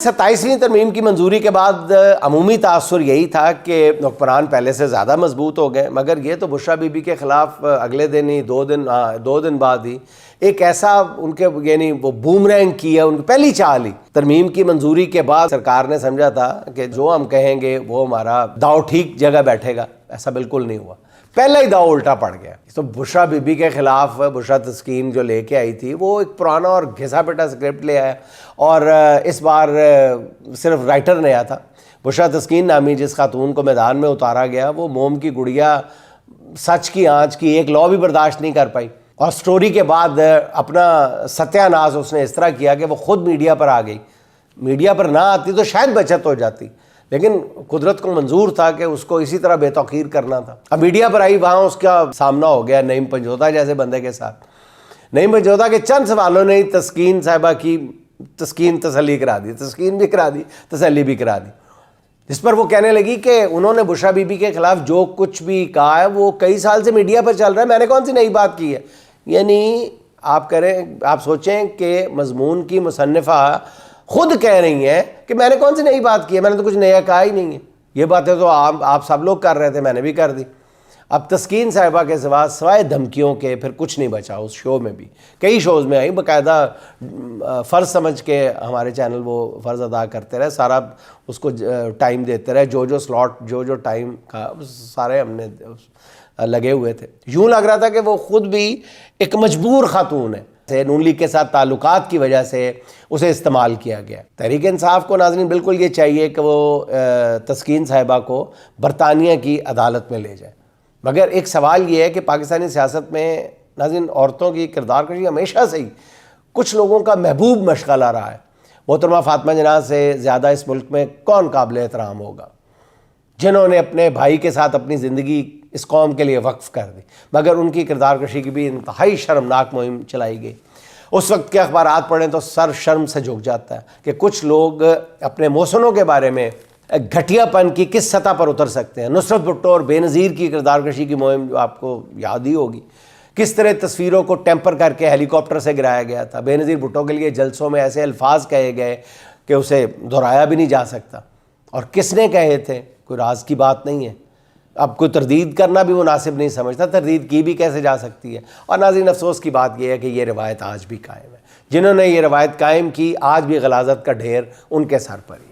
27वीं तरमीम की मंजूरी के बाद अमूमी तासुर यही था कि हुक्मरान पहले से ज़्यादा मजबूत हो गए, मगर ये तो बुशरा बीबी के ख़िलाफ़ अगले दिन ही दो दिन बाद ही एक ऐसा उनके यानी वो बूमरैंग किया उनकी पहली चाल ही। तरमीम की मंजूरी के बाद सरकार ने समझा था कि जो हम कहेंगे वो हमारा दाव ठीक जगह बैठेगा, ऐसा बिल्कुल नहीं हुआ। पहला ही दाव उल्टा पड़ गया। तो बुशरा बीबी के ख़िलाफ़ बुशरा तस्कीन जो लेके आई थी वो एक पुराना और घिसा पिटा स्क्रिप्ट ले आया, और इस बार सिर्फ राइटर नया था। बुशरा तस्कीन नामी जिस खातून को मैदान में उतारा गया वो मोम की गुड़िया सच की आँच की एक लौ भी बर्दाश्त नहीं कर पाई, और स्टोरी के बाद अपना सत्यानाश उसने इस तरह किया कि वो खुद मीडिया पर आ गई। मीडिया पर ना आती तो शायद बचत हो जाती, लेकिन कुदरत को मंजूर था कि उसको इसी तरह बेतौकीर करना था। अब मीडिया पर आई, वहाँ उसका सामना हो गया नईम पंजोता जैसे बंदे के साथ। नईम पंजोता के चंद सवालों ने तस्कीन साहिबा की तसल्ली करा दी, तस्कीन भी करा दी, तसल्ली भी करा दी, जिस पर वो कहने लगी कि उन्होंने बुशरा बीबी के ख़िलाफ़ जो कुछ भी कहा है वो कई साल से मीडिया पर चल रहा है, मैंने कौन सी नई बात की है। यानी आप सोचें कि मजमून की मुसन्निफ़ा खुद कह रही हैं कि मैंने कौन सी नई बात की है, मैंने तो कुछ नया कहा ही नहीं है। ये बातें तो आप सब लोग कर रहे थे, मैंने भी कर दी। अब तस्कीन साहिबा के सिवाय धमकियों के फिर कुछ नहीं बचा। उस शो में भी कई शोज़ में आई, बाकायदा फ़र्ज़ समझ के हमारे चैनल वो फ़र्ज़ अदा करते रहे, सारा उसको टाइम देते रहे, जो स्लॉट जो टाइम का सारे हमने लगे हुए थे। यूँ लग रहा था कि वो ख़ुद भी एक मजबूर खातून है, नून लीग के साथ ताल्लुकात की वजह से उसे इस्तेमाल किया गया। तहरीक इंसाफ को नाज़रीन बिल्कुल ये चाहिए कि वो तस्कीन साहिबा को बरतानिया की अदालत में ले जाए, मगर एक सवाल ये है कि पाकिस्तानी सियासत में नाज़रीन औरतों की किरदार कशी हमेशा से ही कुछ लोगों का महबूब मशगला रहा है। मोहतरमा फातिमा जना से ज़्यादा इस मुल्क में कौन काबिल एहतराम होगा, जिन्होंने अपने भाई के साथ अपनी ज़िंदगी इस कौम के लिए वक्फ़ कर दी, मगर उनकी किरदार कशी की भी इंतहाई शर्मनाक मुहिम चलाई गई। उस वक्त के अखबारात पढ़ें तो सर शर्म से झुक जाता है कि कुछ लोग अपने मौसनों के बारे में घटियापन की किस सतह पर उतर सकते हैं। नुसरत भुट्टो और बेनज़ीर की किरदार कशी की मुहिम जो आपको याद ही होगी, किस तरह तस्वीरों को टेम्पर करके हेलीकॉप्टर से गिराया गया था। बेनज़ीर भुट्टो के लिए जलसों में ऐसे अल्फाज कहे गए कि उसे दोहराया भी नहीं जा सकता, और किसने कहे थे कोई राज की बात नहीं है। अब कोई तरदीद करना भी मुनासिब नहीं समझता, तरदीद की भी कैसे जा सकती है। और नाज़रीन अफसोस की बात यह है कि ये रवायत आज भी कायम है। जिन्होंने ये रवायत कायम की आज भी गलाजत का ढेर उनके सर पर ही।